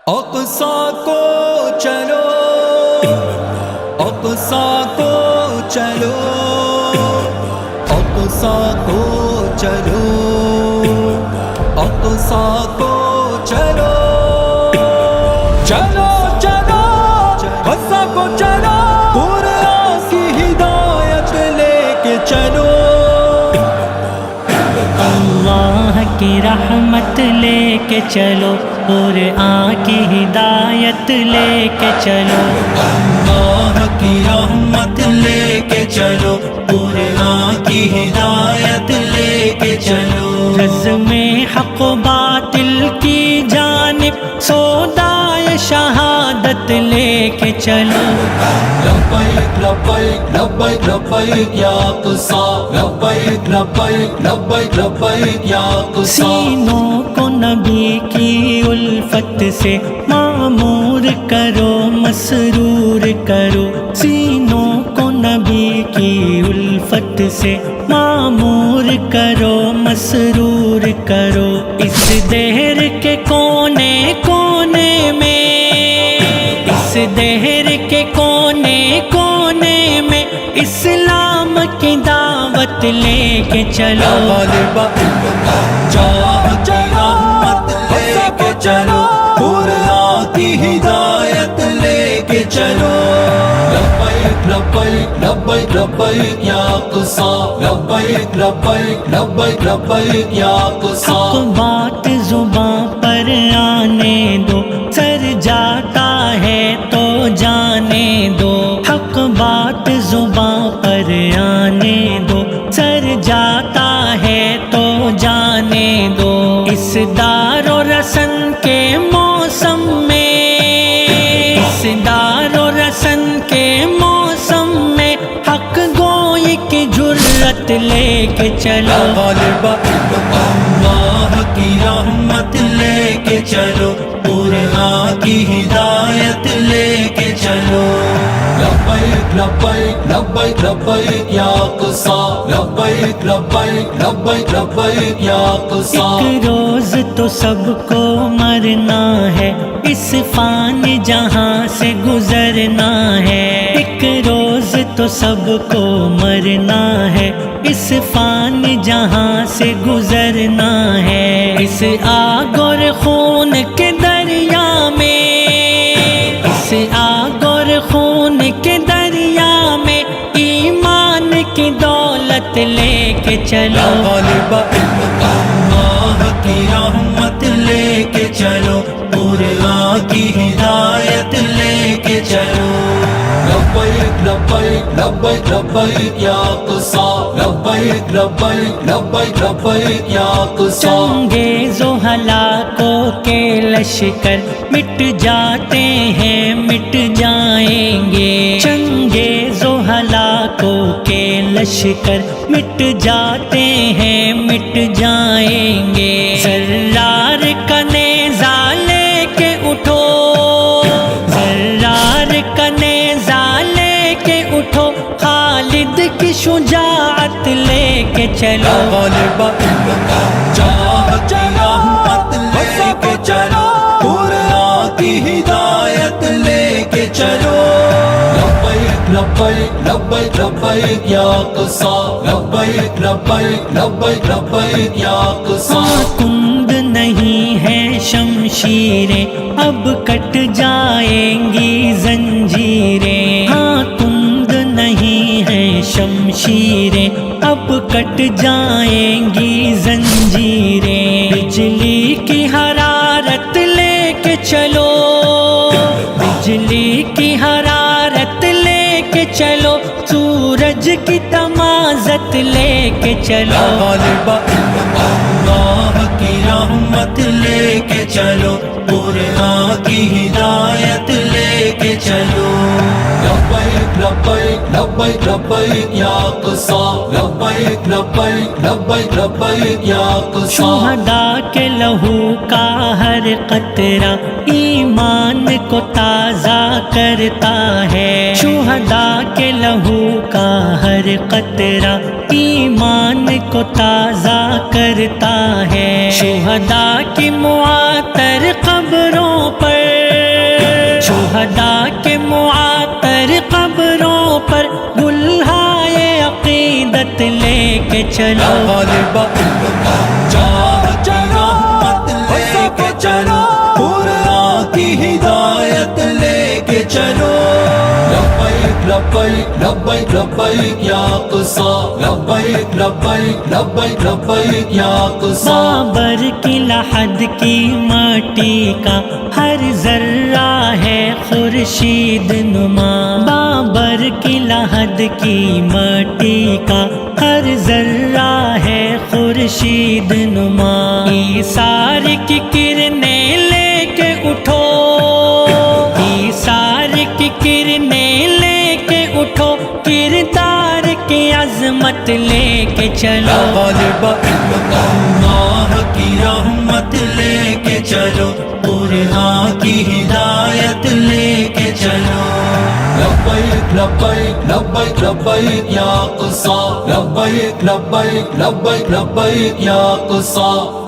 اقصی کو چلو، اقصی کو چلو، اقصی کو چلو، اقصی کو چلو، چلو چلو اقصی کو چلو، قرآن کی ہدایت لے کے چلو، اللہ کی رحمت لے کے چلو، قرآن کی ہدایت لے کے چلو، اللہ کی رحمت لے کے چلو، قرآن کی ہدایت لے کے چلو، رزم حق و باطل کی جانب سودائے شہادت لے کے چلو، لبیک لبیک لبیک لبیک یا اقصی، لبیک لبیک لبیک لبیک یا اقصی، سینوں کو نبی کی الفت سے معمور کرو، مسرور کرو، سینوں کو نبی کی الفت سے معمور کرو، مسرور کرو، اس دہر کے کونے کونے میں، اس دہر کے کونے کونے میں اسلام کی دعوت لے کے چلو، جاہ کی رحمت لے کے چلو، قرآن کی ہدایت لے کے چلو، لبیک لبیک لبیک لبیک یا اقصی، لبیک لبیک لبیک لبیک یا اقصی، حق بات زباں پر آنے دو، سر جاتا ہے تو جانے دو، حق بات زباں پر آنے دو، سر جاتا ہے تو جانے دو، اس دار و رسن کے موسم میں، اس دار و رسن کے موسم میں حق گوئی کی جرت لے کے چلو، اللہ کی رحمت لے کے چلو، قرآن کی ہدایت لے کے چلو، لبیک لبیک لبیک لبیک یا اقصی، لبیک لبیک لبیک لبیک یا اقصی، ایک روز تو سب کو مرنا ہے، اس فانی جہاں سے گزرنا ہے، ایک روز تو سب کو مرنا ہے، اس فانی جہاں سے گزرنا ہے، اس آگ اور خون کے دریا میں، اس آگ اور خون کے دریا میں ایمان کی دولت لے کے چلو، اللہ کی رحمت لے کے چلو، قرآن کی ہدایت لے کے چلو، لبیک لبیک لبیک لبیک یا اقصی، لبیک لبیک لبیک لبیک یا اقصی، چنگیز و ہلاکوں کے لشکر مٹ جاتے ہیں، مٹ جائیں گے، چنگیز و ہلاکوں کے لشکر مٹ جاتے ہیں، مٹ جائیں گے، زرار کا نیزہ لے کے اٹھو، زرار کا نیزہ لے کے اٹھو، خالد کی شجاعت لے کے چلو، جاہ کی رحمت لے کے چلو، قرآن کی ہدایت لے کے چلو، لبیک لبیک لبیک لبیک یا اقصی، لبیک لبیک لبیک لبیک یا اقصی، کند نہیں ہے شمشیریں، اب کٹ جائیں گی زنجیریں، ہاں کند نہیں ہے شمشیریں، اب کٹ جائیں گی زنجیریں، بجلی کی حرارت لے کے چلو، بجلی کی حرارت لے کے چلو، سورج کی تمازت لے کے چلو، اللہ کی رحمت لے کے چلو، قرآن کی ہدایت لے کے چلو، لبیک لبیک لبیک لبیک یا اقصی، لبیک لبیک لبیک لبیک یا اقصی، شہداء کے لہو کا ہر قطرہ ایمان کو تازہ کرتا ہے، شہداء کے لہو کا ہر قطرہ ایمان کو تازہ کرتا ہے، شہداء کی معطر قبروں پر لے کے چلو غالب اللہ جاہ کی رحمت لے کے چلو قرآن کی ہدایت لے کے چلو لبیک لبیک لبیک لبیک یا اقصی لبیک لبیک لبیک لبیک یا اقصی بابر کی لحد کی مٹی کا ہر ذرہ ہے خورشید نما بابر کی لحد کی مٹی کا ہر ذرہ ہے خورشید نما ایثار کی کرنیں لے کے اٹھو ایثار کی کرنیں لے کے اٹھو کردار کی عظمت لے کے چلو غالب اللہ کی رحمت لے کے چلو قرآن کی ہدایت لے کے چلو لبیک لبیک لبیک لبیک یا اقصی لبیک لبیک لبیک لبیک یا اقصی